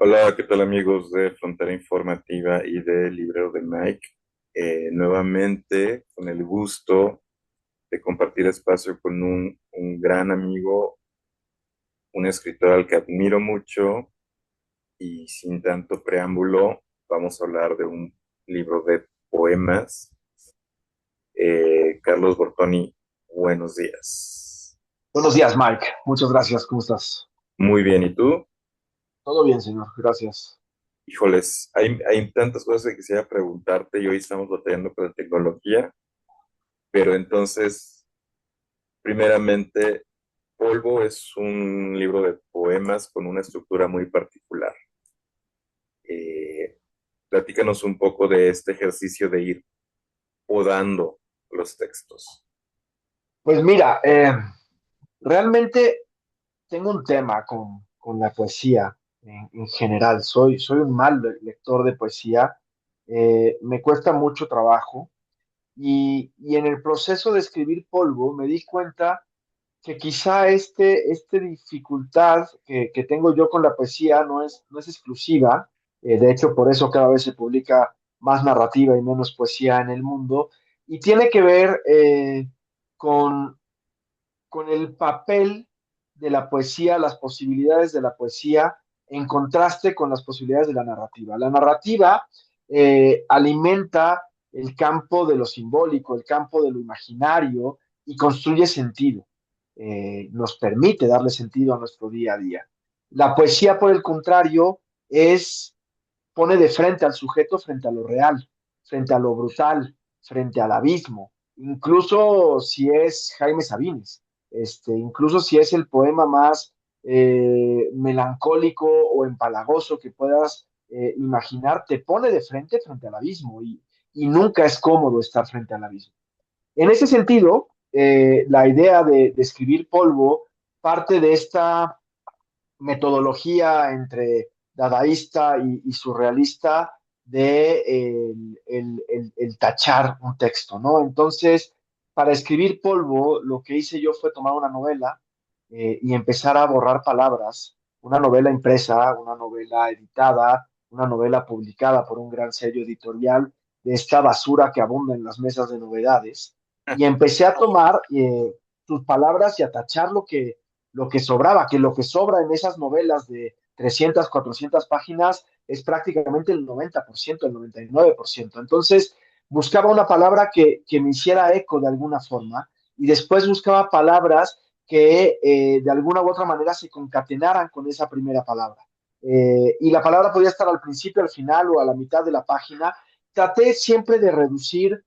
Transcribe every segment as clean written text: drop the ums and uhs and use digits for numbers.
Hola, ¿qué tal amigos de Frontera Informativa y de Librero de Mike? Nuevamente con el gusto de compartir espacio con un gran amigo, un escritor al que admiro mucho y sin tanto preámbulo, vamos a hablar de un libro de poemas. Carlos Bortoni, buenos días. Buenos días, Mike. Muchas gracias. ¿Cómo estás? Muy bien, ¿y tú? Todo bien, señor. Gracias. Híjoles, hay tantas cosas que quisiera preguntarte y hoy estamos batallando con la tecnología, pero entonces, primeramente, Polvo es un libro de poemas con una estructura muy particular. Eh, Platícanos un poco de este ejercicio de ir podando los textos. Pues mira, realmente tengo un tema con la poesía en general. Soy un mal lector de poesía. Me cuesta mucho trabajo y en el proceso de escribir Polvo me di cuenta que quizá este dificultad que tengo yo con la poesía no es exclusiva. De hecho, por eso cada vez se publica más narrativa y menos poesía en el mundo, y tiene que ver con, con el papel de la poesía, las posibilidades de la poesía en contraste con las posibilidades de la narrativa. La narrativa alimenta el campo de lo simbólico, el campo de lo imaginario y construye sentido. Nos permite darle sentido a nuestro día a día. La poesía, por el contrario, pone de frente al sujeto frente a lo real, frente a lo brutal, frente al abismo, incluso si es Jaime Sabines, incluso si es el poema más melancólico o empalagoso que puedas imaginar, te pone de frente al abismo y nunca es cómodo estar frente al abismo. En ese sentido, la idea de escribir polvo parte de esta metodología entre dadaísta y surrealista de el tachar un texto, ¿no? Entonces, para escribir polvo, lo que hice yo fue tomar una novela y empezar a borrar palabras, una novela impresa, una novela editada, una novela publicada por un gran sello editorial de esta basura que abunda en las mesas de novedades, y empecé a tomar sus palabras y a tachar lo que sobraba, que lo que sobra en esas novelas de 300, 400 páginas es prácticamente el 90%, el 99%. Entonces, buscaba una palabra que me hiciera eco de alguna forma y después buscaba palabras que de alguna u otra manera se concatenaran con esa primera palabra. Y la palabra podía estar al principio, al final o a la mitad de la página. Traté siempre de reducir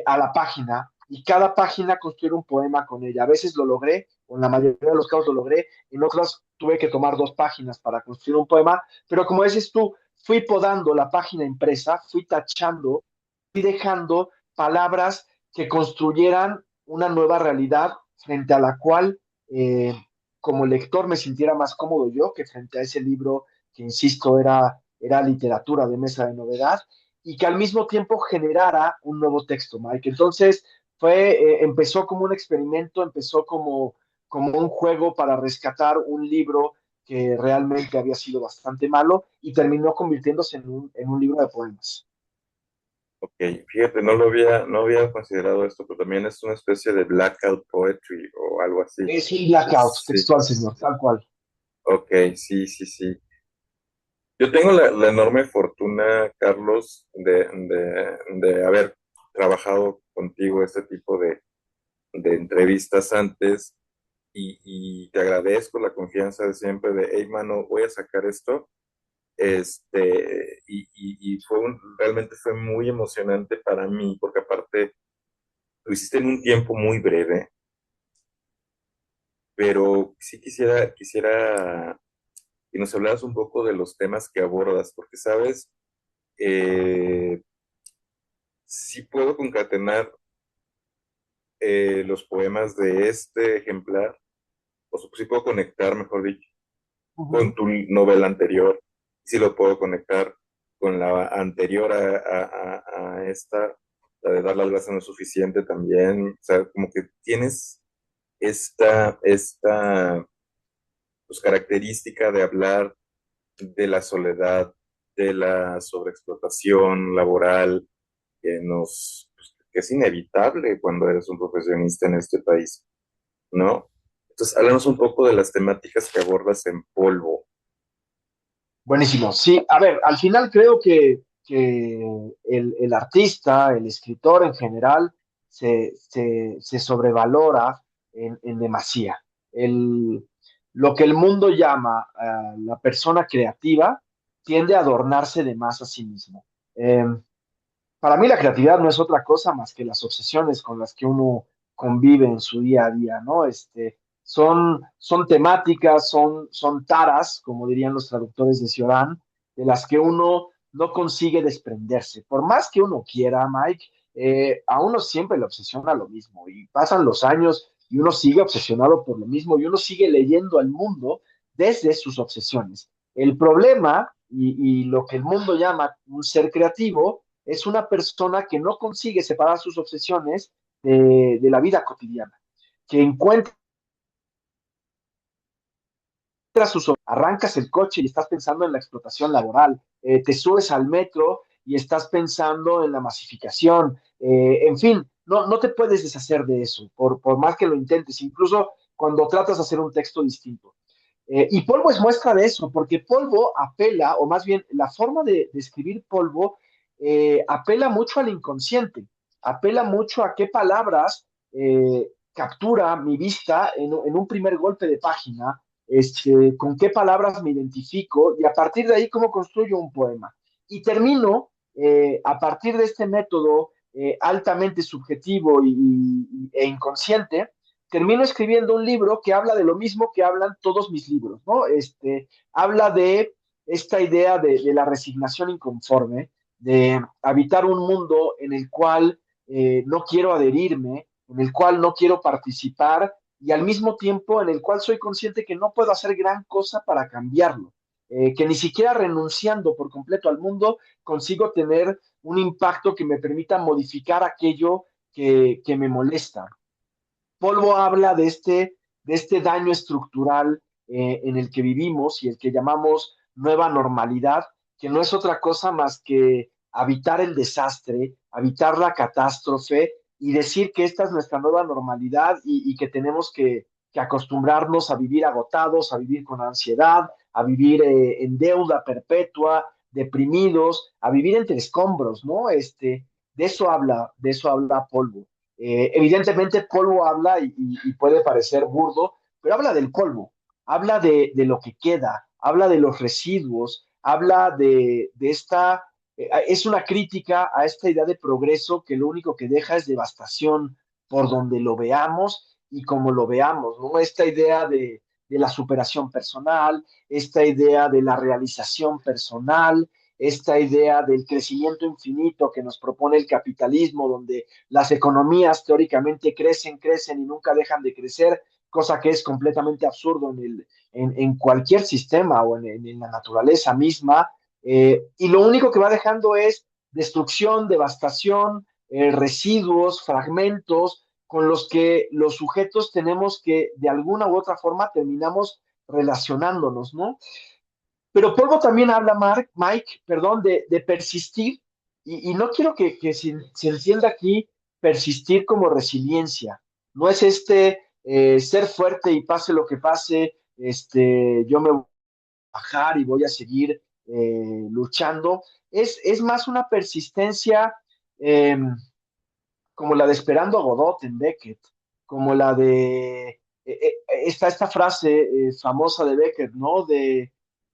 a la página y cada página construir un poema con ella. A veces lo logré, o en la mayoría de los casos lo logré, en otras tuve que tomar 2 páginas para construir un poema, pero como dices tú, fui podando la página impresa, fui tachando, fui dejando palabras que construyeran una nueva realidad frente a la cual, como lector, me sintiera más cómodo yo que frente a ese libro que, insisto, era literatura de mesa de novedad y que al mismo tiempo generara un nuevo texto, Mike. Entonces, empezó como un experimento, empezó como un juego para rescatar un libro que realmente había sido bastante malo y terminó convirtiéndose en un libro de poemas. Ok, fíjate, no había considerado esto, pero también es una especie de blackout poetry o algo así. Es un blackout Sí, textual, señor, tal cual. ok, sí, sí, sí. Yo tengo la enorme fortuna, Carlos, de haber trabajado contigo este tipo de entrevistas antes y te agradezco la confianza de siempre de, hey, mano, voy a sacar esto. Y realmente fue muy emocionante para mí, porque aparte lo hiciste en un tiempo muy breve, pero sí quisiera que nos hablaras un poco de los temas que abordas, porque, ¿sabes? Sí puedo concatenar los poemas de este ejemplar, o sea, sí puedo conectar, mejor dicho, Uh con -huh. tu novela anterior, sí lo puedo conectar con la anterior a esta, la de dar las gracias no es suficiente también, o sea, como que tienes esta pues, característica de hablar de la soledad, de la sobreexplotación laboral que es inevitable cuando eres un profesionista en este país, ¿no? Entonces, háblanos un poco de las temáticas que abordas en Polvo. Buenísimo. Sí, a ver, al final creo que el artista, el escritor en general, se sobrevalora en demasía. El, lo que el mundo llama la persona creativa tiende a adornarse de más a sí mismo. Para mí la creatividad no es otra cosa más que las obsesiones con las que uno convive en su día a día, ¿no? Son temáticas, son taras, como dirían los traductores de Cioran, de las que uno no consigue desprenderse. Por más que uno quiera, Mike, a uno siempre le obsesiona lo mismo y pasan los años y uno sigue obsesionado por lo mismo y uno sigue leyendo al mundo desde sus obsesiones. El problema y lo que el mundo llama un ser creativo es una persona que no consigue separar sus obsesiones de la vida cotidiana, que encuentra arrancas el coche y estás pensando en la explotación laboral, te subes al metro y estás pensando en la masificación, en fin, no te puedes deshacer de eso, por más que lo intentes, incluso cuando tratas de hacer un texto distinto. Y Polvo es muestra de eso, porque Polvo apela, o más bien la forma de escribir Polvo, apela mucho al inconsciente, apela mucho a qué palabras captura mi vista en un primer golpe de página, con qué palabras me identifico y a partir de ahí cómo construyo un poema. Y termino a partir de este método altamente subjetivo e inconsciente, termino escribiendo un libro que habla de lo mismo que hablan todos mis libros, ¿no? Habla de esta idea de la resignación inconforme, de habitar un mundo en el cual no quiero adherirme, en el cual no quiero participar y al mismo tiempo en el cual soy consciente que no puedo hacer gran cosa para cambiarlo, que ni siquiera renunciando por completo al mundo consigo tener un impacto que me permita modificar aquello que me molesta. Polvo habla de este daño estructural en el que vivimos y el que llamamos nueva normalidad, que no es otra cosa más que habitar el desastre, habitar la catástrofe y decir que esta es nuestra nueva normalidad y que tenemos que acostumbrarnos a vivir agotados, a vivir con ansiedad, a vivir en deuda perpetua, deprimidos, a vivir entre escombros, ¿no? De eso habla Polvo. Evidentemente, polvo habla y puede parecer burdo, pero habla del polvo, habla de lo que queda, habla de los residuos, habla de esta, es una crítica a esta idea de progreso que lo único que deja es devastación por donde lo veamos y como lo veamos, ¿no? Esta idea de la superación personal, esta idea de la realización personal, esta idea del crecimiento infinito que nos propone el capitalismo, donde las economías teóricamente crecen, crecen y nunca dejan de crecer, cosa que es completamente absurdo en cualquier sistema o en la naturaleza misma. Y lo único que va dejando es destrucción, devastación, residuos, fragmentos con los que los sujetos tenemos que de alguna u otra forma terminamos relacionándonos, ¿no? Pero Polvo también habla, Mike, perdón, de persistir, y no quiero que se entienda aquí persistir como resiliencia. No es ser fuerte y pase lo que pase, yo me voy a bajar y voy a seguir luchando. Es más una persistencia eh, como la de Esperando a Godot en Beckett, como la de esta frase famosa de Beckett, ¿no?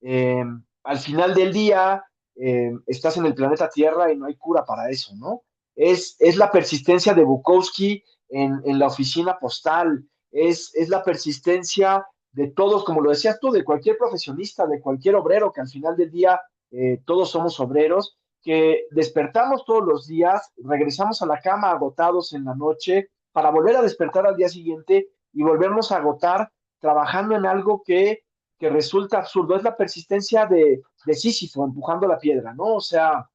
Eh, al final del día estás en el planeta Tierra y no hay cura para eso, ¿no? Es la persistencia de Bukowski en la oficina postal, es la persistencia de todos, como lo decías tú, de cualquier profesionista, de cualquier obrero, que al final del día todos somos obreros, que despertamos todos los días, regresamos a la cama agotados en la noche para volver a despertar al día siguiente y volvernos a agotar trabajando en algo que resulta absurdo. Es la persistencia de Sísifo empujando la piedra, ¿no? O sea,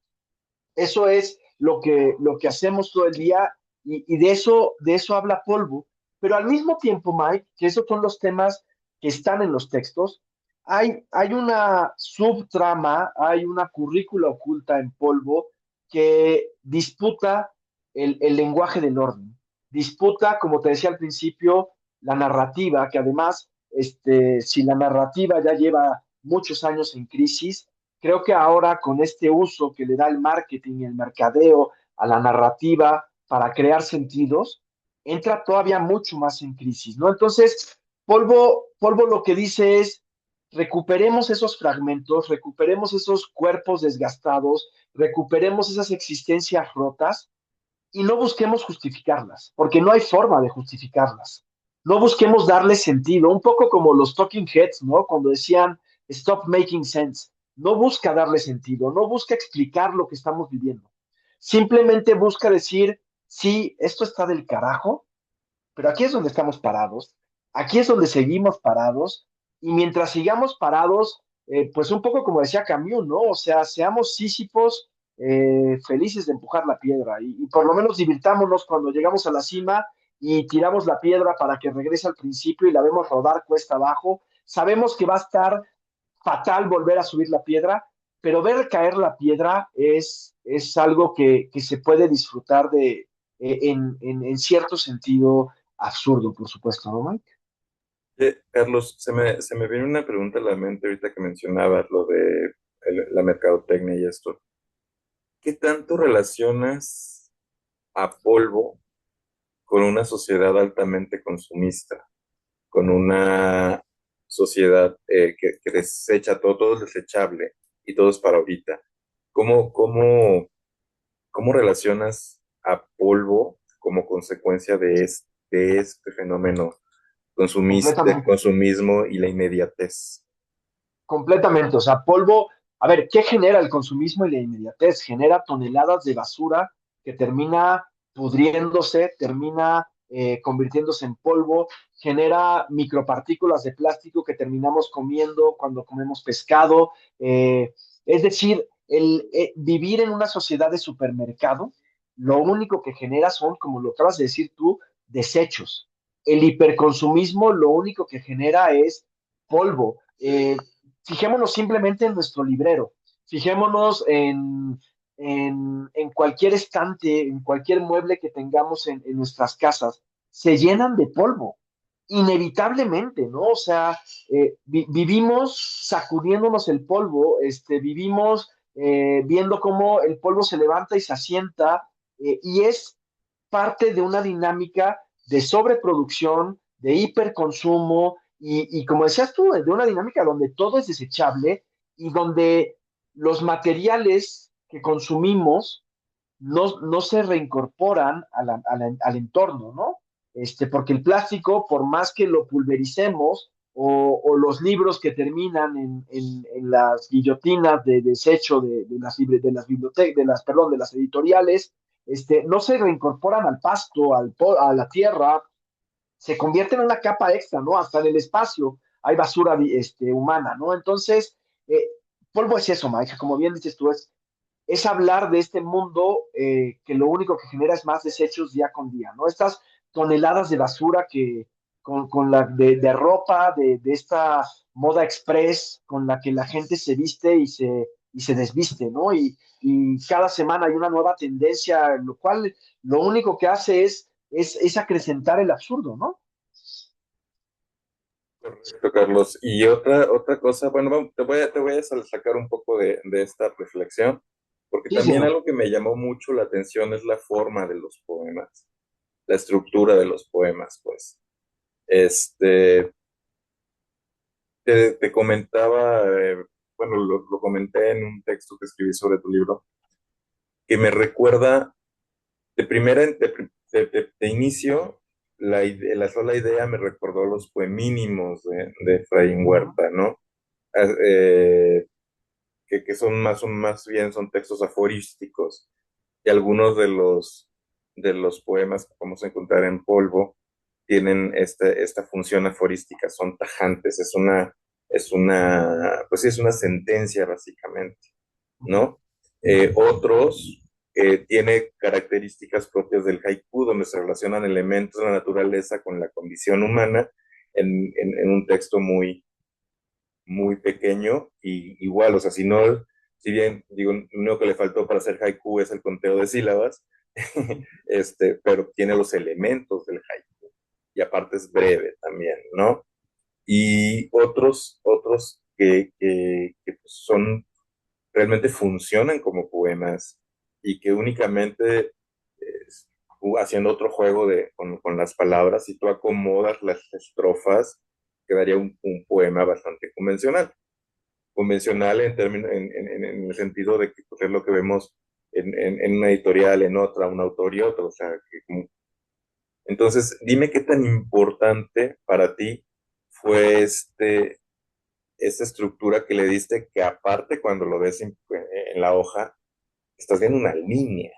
eso es lo que hacemos todo el día y de eso habla Polvo. Pero al mismo tiempo, Mike, que esos son los temas que están en los textos, hay una subtrama, hay una currícula oculta en polvo que disputa el lenguaje del orden. Disputa, como te decía al principio, la narrativa, que además, si la narrativa ya lleva muchos años en crisis, creo que ahora con este uso que le da el marketing y el mercadeo a la narrativa para crear sentidos, entra todavía mucho más en crisis, ¿no? Entonces, polvo lo que dice es recuperemos esos fragmentos, recuperemos esos cuerpos desgastados, recuperemos esas existencias rotas y no busquemos justificarlas, porque no hay forma de justificarlas. No busquemos darle sentido, un poco como los Talking Heads, ¿no? Cuando decían stop making sense. No busca darle sentido, no busca explicar lo que estamos viviendo. Simplemente busca decir, sí, esto está del carajo, pero aquí es donde estamos parados, aquí es donde seguimos parados, y mientras sigamos parados, pues un poco como decía Camus, ¿no? O sea, seamos sísifos felices de empujar la piedra, y por lo menos divirtámonos cuando llegamos a la cima y tiramos la piedra para que regrese al principio y la vemos rodar cuesta abajo. Sabemos que va a estar fatal volver a subir la piedra, pero ver caer la piedra es algo que se puede disfrutar en cierto sentido absurdo, por supuesto, ¿no, Mike? Carlos, se me viene una pregunta a la mente ahorita que mencionabas lo de la mercadotecnia y esto. ¿Qué tanto relacionas a polvo con una sociedad altamente consumista, con una sociedad que desecha todo, todo es desechable y todo es para ahorita? ¿Cómo relacionas a polvo como consecuencia de este fenómeno del Completamente. consumismo y la inmediatez? Completamente, o sea, polvo, a ver, ¿qué genera el consumismo y la inmediatez? Genera toneladas de basura que termina pudriéndose, termina convirtiéndose en polvo, genera micropartículas de plástico que terminamos comiendo cuando comemos pescado. Es decir, vivir en una sociedad de supermercado, lo único que genera son, como lo acabas de decir tú, desechos. El hiperconsumismo lo único que genera es polvo. Fijémonos simplemente en nuestro librero, fijémonos en cualquier estante, en cualquier mueble que tengamos en nuestras casas, se llenan de polvo, inevitablemente, ¿no? O sea, vivimos sacudiéndonos el polvo, vivimos viendo cómo el polvo se levanta y se asienta, y es parte de una dinámica de sobreproducción, de hiperconsumo y como decías tú, de una dinámica donde todo es desechable y donde los materiales que consumimos no se reincorporan al entorno, ¿no? Porque el plástico, por más que lo pulvericemos, o los libros que terminan en las guillotinas de desecho de las bibliotecas, perdón, de las editoriales, no se reincorporan al pasto, a la tierra, se convierte en una capa extra, ¿no? Hasta en el espacio hay basura humana, ¿no? Entonces, eh, polvo es eso, Mike, como bien dices tú, es hablar de este mundo que lo único que genera es más desechos día con día, ¿no? Estas toneladas de basura con la de ropa, de esta moda express con la que la gente se viste y se desviste, ¿no? Y cada semana hay una nueva tendencia, lo cual lo único que hace es acrecentar el absurdo, ¿no? Correcto, Carlos. Y otra cosa, bueno, te voy a sacar un poco de esta reflexión, porque Sí, también señor. algo que me llamó mucho la atención es la forma de los poemas, la estructura de los poemas, pues. Este, te comentaba, bueno, lo comenté en un texto que escribí sobre tu libro, que me recuerda de inicio, la sola idea me recordó los poemínimos de Efraín Ujú. Huerta, ¿no? Que son más bien son textos aforísticos, y algunos de los poemas que vamos a encontrar en Polvo tienen esta función aforística, son tajantes, pues sí, es una sentencia básicamente, Ujú. ¿no? Otros tiene características propias del haiku, donde se relacionan elementos de la naturaleza con la condición humana en un texto muy, muy pequeño y igual, o sea, si no, si bien digo, lo único que le faltó para hacer haiku es el conteo de sílabas, pero tiene los elementos del haiku y aparte es breve también, ¿no? Y otros que pues, son, realmente funcionan como poemas y que únicamente haciendo otro juego con las palabras, si tú acomodas las estrofas, quedaría un poema bastante convencional. Convencional en el sentido de que pues, es lo que vemos en una editorial, en otra, un autor y otro. O sea, entonces, dime qué tan importante para ti fue esta estructura que le diste, que aparte cuando lo ves en la hoja, estás viendo una línea.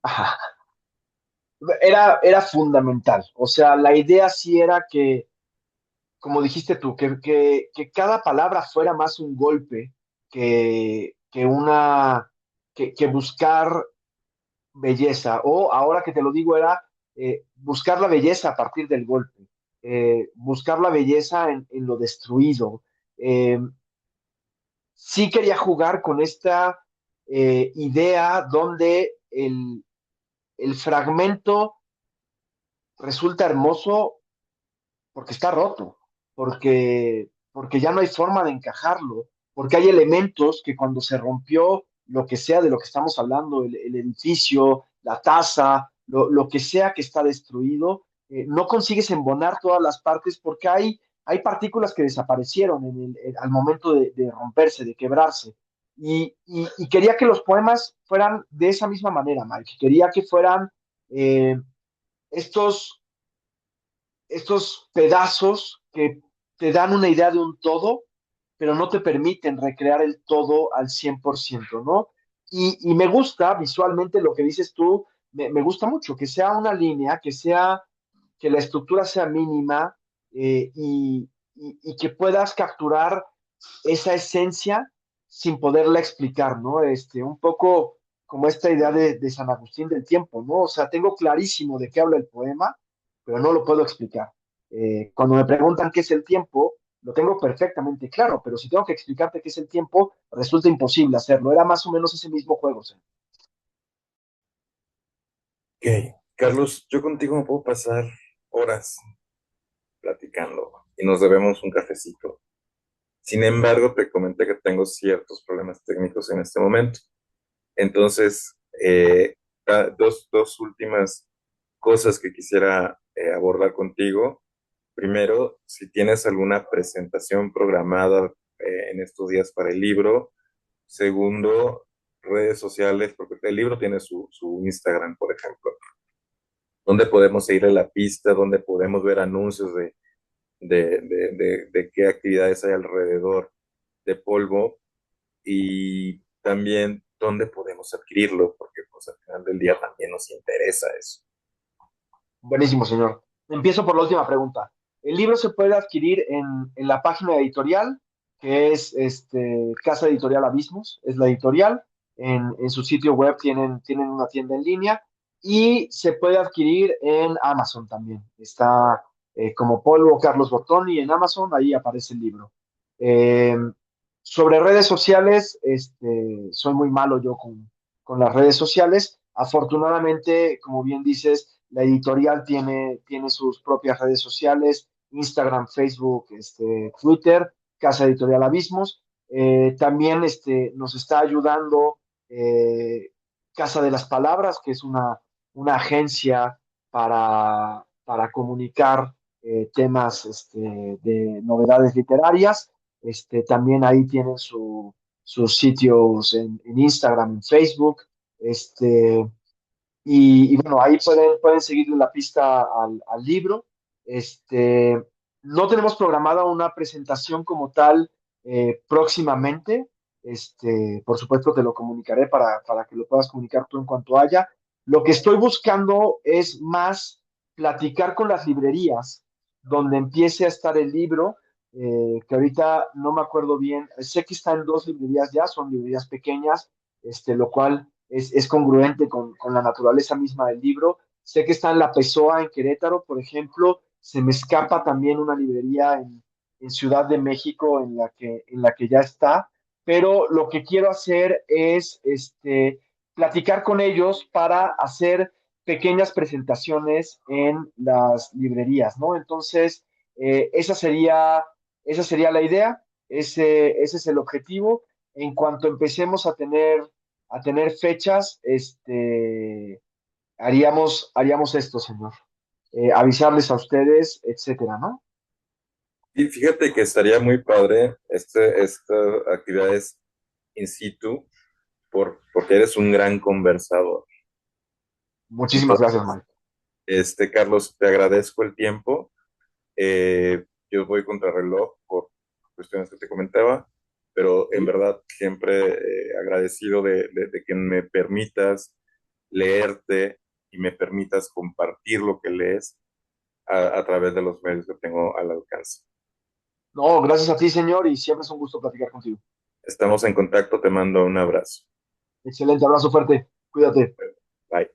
Ajá. Era fundamental. O sea, la idea sí era que, como dijiste tú, que cada palabra fuera más un golpe que buscar belleza. O ahora que te lo digo, era buscar la belleza a partir del golpe, buscar la belleza en lo destruido. Eh, sí quería jugar con esta idea donde el fragmento resulta hermoso porque está roto, porque ya no hay forma de encajarlo, porque hay elementos que cuando se rompió lo que sea de lo que estamos hablando, el edificio, la taza, lo que sea que está destruido, no consigues embonar todas las partes porque hay partículas que desaparecieron al momento de romperse, de quebrarse. Y quería que los poemas fueran de esa misma manera, Mike. Quería que fueran eh, estos estos pedazos que te dan una idea de un todo, pero no te permiten recrear el todo al 100%, ¿no? Y me gusta visualmente lo que dices tú, me gusta mucho, que sea una línea, que la estructura sea mínima y que puedas capturar esa esencia sin poderla explicar, ¿no? Un poco como esta idea de San Agustín del tiempo, ¿no? O sea, tengo clarísimo de qué habla el poema, pero no lo puedo explicar. Cuando me preguntan qué es el tiempo, lo tengo perfectamente claro, pero si tengo que explicarte qué es el tiempo, resulta imposible hacerlo. Era más o menos ese mismo juego, ¿sí? Ok, Carlos, yo contigo me puedo pasar horas platicando y nos debemos un cafecito. Sin embargo, te comenté que tengo ciertos problemas técnicos en este momento. Entonces, dos últimas cosas que quisiera abordar contigo. Primero, si tienes alguna presentación programada en estos días para el libro. Segundo, redes sociales, porque el libro tiene su Instagram, por ejemplo, donde podemos seguirle la pista, donde podemos ver anuncios de qué actividades hay alrededor de Polvo y también dónde podemos adquirirlo, porque pues al final del día también nos interesa eso. Buenísimo, señor. Empiezo por la última pregunta. El libro se puede adquirir en la página editorial, que es Casa Editorial Abismos, es la editorial. En su sitio web tienen una tienda en línea y se puede adquirir en Amazon también. Está como Polvo Carlos Bottoni en Amazon, ahí aparece el libro. Eh, Sobre redes sociales, soy muy malo yo con las redes sociales. Afortunadamente, como bien dices, la editorial tiene sus propias redes sociales, Instagram, Facebook, Twitter, Casa Editorial Abismos. También nos está ayudando Casa de las Palabras, que es una agencia para comunicar temas de novedades literarias. También ahí tienen sus sitios en Instagram, en Facebook. Este, y bueno, ahí pueden seguirle la pista al libro. Este, no tenemos programada una presentación como tal próximamente. Por supuesto, te lo comunicaré para que lo puedas comunicar tú en cuanto haya. Lo que estoy buscando es más platicar con las librerías donde empiece a estar el libro, que ahorita no me acuerdo bien. Sé que está en dos librerías ya, son librerías pequeñas, lo cual es congruente con la naturaleza misma del libro. Sé que está en la Pessoa en Querétaro, por ejemplo. Se me escapa también una librería en Ciudad de México en la que ya está, pero lo que quiero hacer es platicar con ellos para hacer pequeñas presentaciones en las librerías, ¿no? Entonces, eh, esa sería, esa sería la idea, ese es el objetivo. En cuanto empecemos a tener fechas, haríamos esto, señor. Avisarles a ustedes, etcétera, ¿no? Y fíjate que estaría muy padre estas actividades in situ, porque eres un gran conversador. Muchísimas Entonces, gracias, Mike. Carlos, te agradezco el tiempo. Yo voy contrarreloj por cuestiones que te comentaba, pero en ¿Sí? verdad siempre agradecido de que me permitas leerte y me permitas compartir lo que lees a través de los medios que tengo al alcance. No, gracias a ti, señor, y siempre es un gusto platicar contigo. Estamos en contacto, te mando un abrazo. Excelente, abrazo fuerte. Cuídate. Bye.